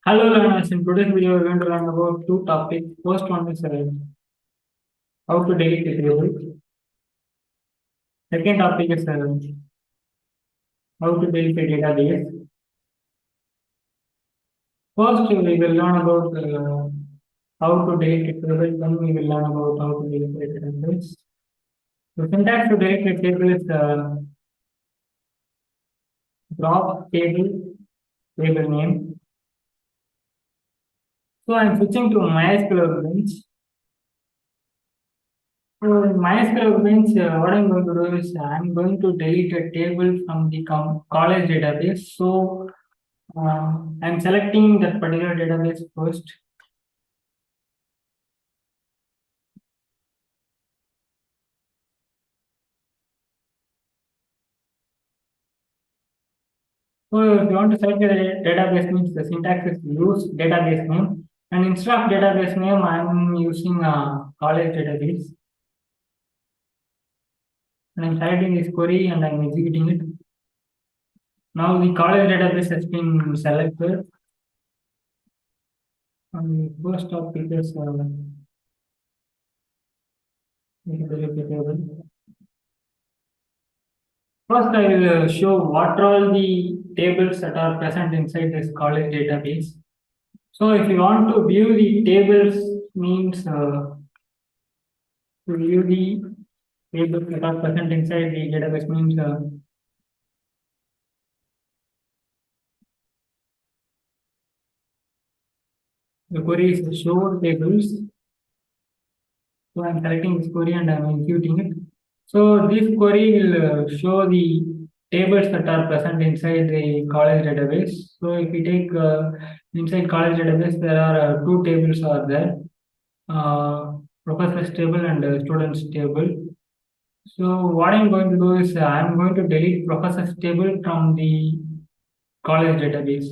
Hello learners, in today's video we are going to learn about two topics. First one is how to delete a table. Second topic is how to delete a database. First we will learn about how to delete a table, then we will learn about how to delete a database. The syntax to delete a table is drop table name. So I am switching to MySQL bench. So in MySQL bench, what I'm going to do is I'm going to delete a table from the college database. So I'm selecting that particular database first. So if you want to select a database means the syntax is use database name. And instead of database name, I'm using college database. And I'm selecting this query and I'm executing it. Now the college database has been selected. And the first topic is the table. First, I will show what are all the tables that are present inside this college database. So if you want to view the tables means to view the tables that are present inside the database means the query is show tables. So I'm selecting this query and I'm executing it. So this query will show the tables that are present inside the college database. So if we take inside college database, there are two tables are there, professors table and students table. So what I'm going to do is I'm going to delete professors table from the college database.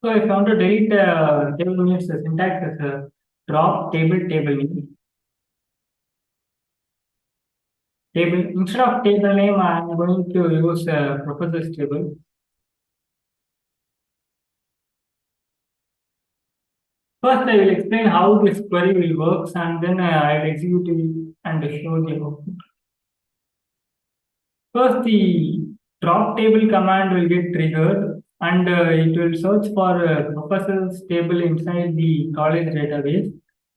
So if I want to delete table means the syntax is drop table name. Table instead of table name, I'm going to use professors table. First, I will explain how this query will works, and then I'll execute it and show the output. First, the drop table command will get triggered, and it will search for professors table inside the college database.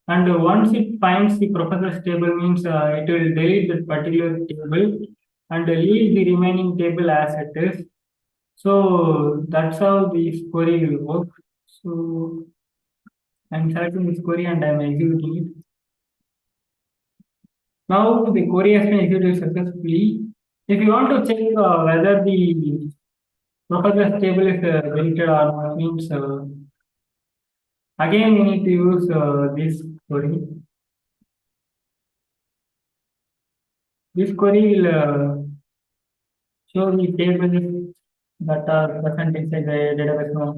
And once it finds the professor's table means it will delete that particular table and leave the remaining table as it is. So that's how this query will work. So I'm selecting this query and I'm executing it. Now the query has been executed successfully. If you want to check whether the professor's table is deleted or not, means again we need to use this query. This query will show the tables that are present inside the database now.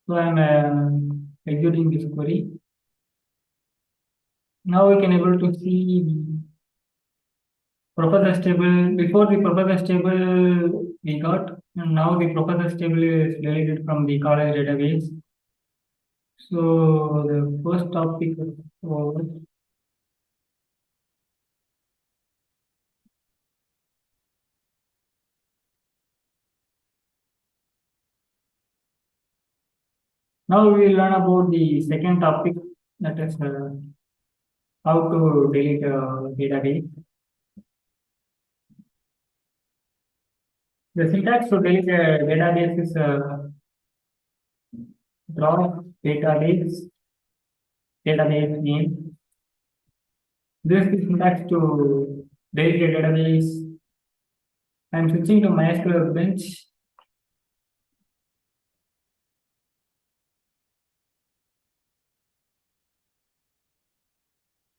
So I'm executing this query. Now we can able to see the professor's table. Before the professor's table we got, and now the professor's table is deleted from the college database. So the first topic was now we will learn about the second topic, that is how to delete a database. The syntax to delete a database is draw database name. This is syntax to delete a database. I'm switching to MySQL bench.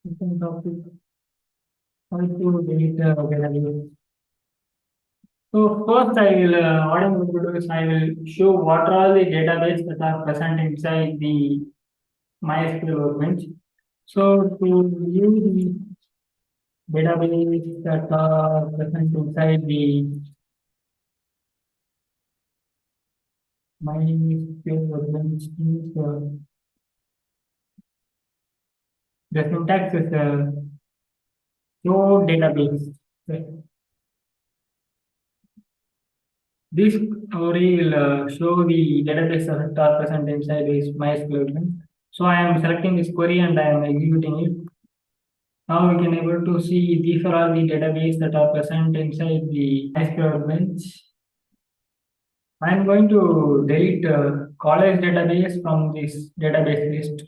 Second topic, how to delete a database. So first I will, what I'm going to do is I will show what are all the database that are present inside the MySQL workbench. So to view the database that are present inside the MySQL workbench means the syntax is show database. Okay. This query will show the database that are present inside this MySQL workbench. So I am selecting this query and I am executing it. Now we can able to see these are all the database that are present inside the SQL bench. I am going to delete college database from this database list.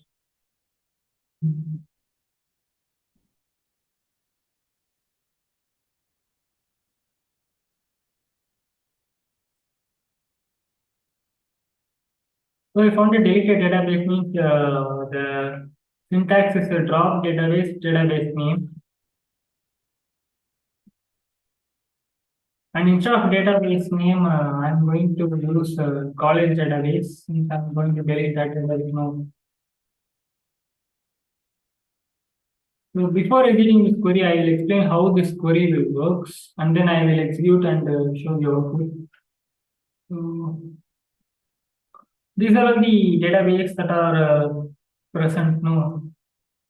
So if I want to delete a database means the syntax is a drop database name. And instead of database name, I'm going to use college database since I'm going to delete that database now. So before editing this query, I will explain how this query will works, and then I will execute and show the output. So these are all the database that are present now.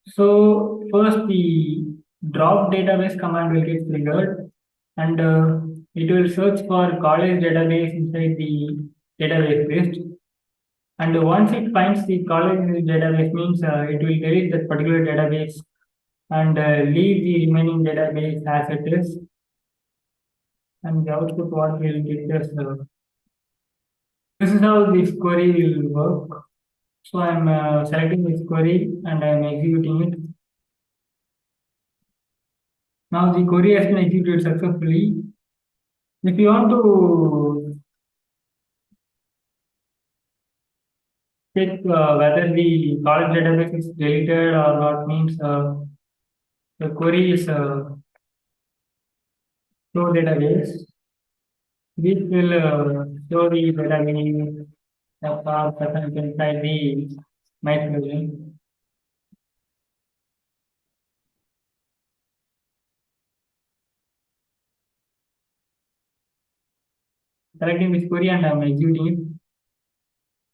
So first the drop database command will get triggered, and it will search for college database inside the database list. And once it finds the college database means it will delete that particular database and leave the remaining database as it is. And the output what will get is this is how this query will work. So I'm selecting this query and I'm executing it. Now the query has been executed successfully. If you want to check whether the college database is deleted or not, means the query is show database. This will show the database that are present inside the MySQL. Selecting this query and I'm executing it.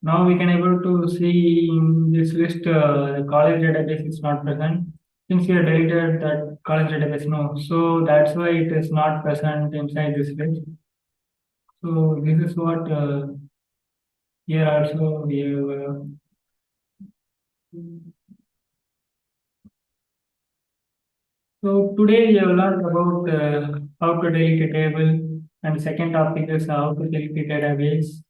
Now we can able to see in this list the college database is not present. Since we have deleted that college database, no. So that's why it is not present inside this list. So this is what here also we have. So today we have learned about how to delete a table, and second topic is how to delete a database.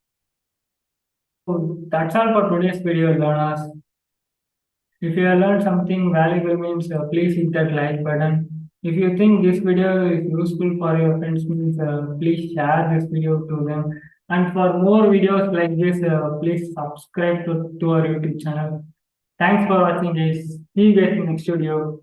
So that's all for today's video, learners. If you have learned something valuable means please hit that like button. If you think this video is useful for your friends means please share this video to them. And for more videos like this, please subscribe to our YouTube channel. Thanks for watching guys. See you guys in next video.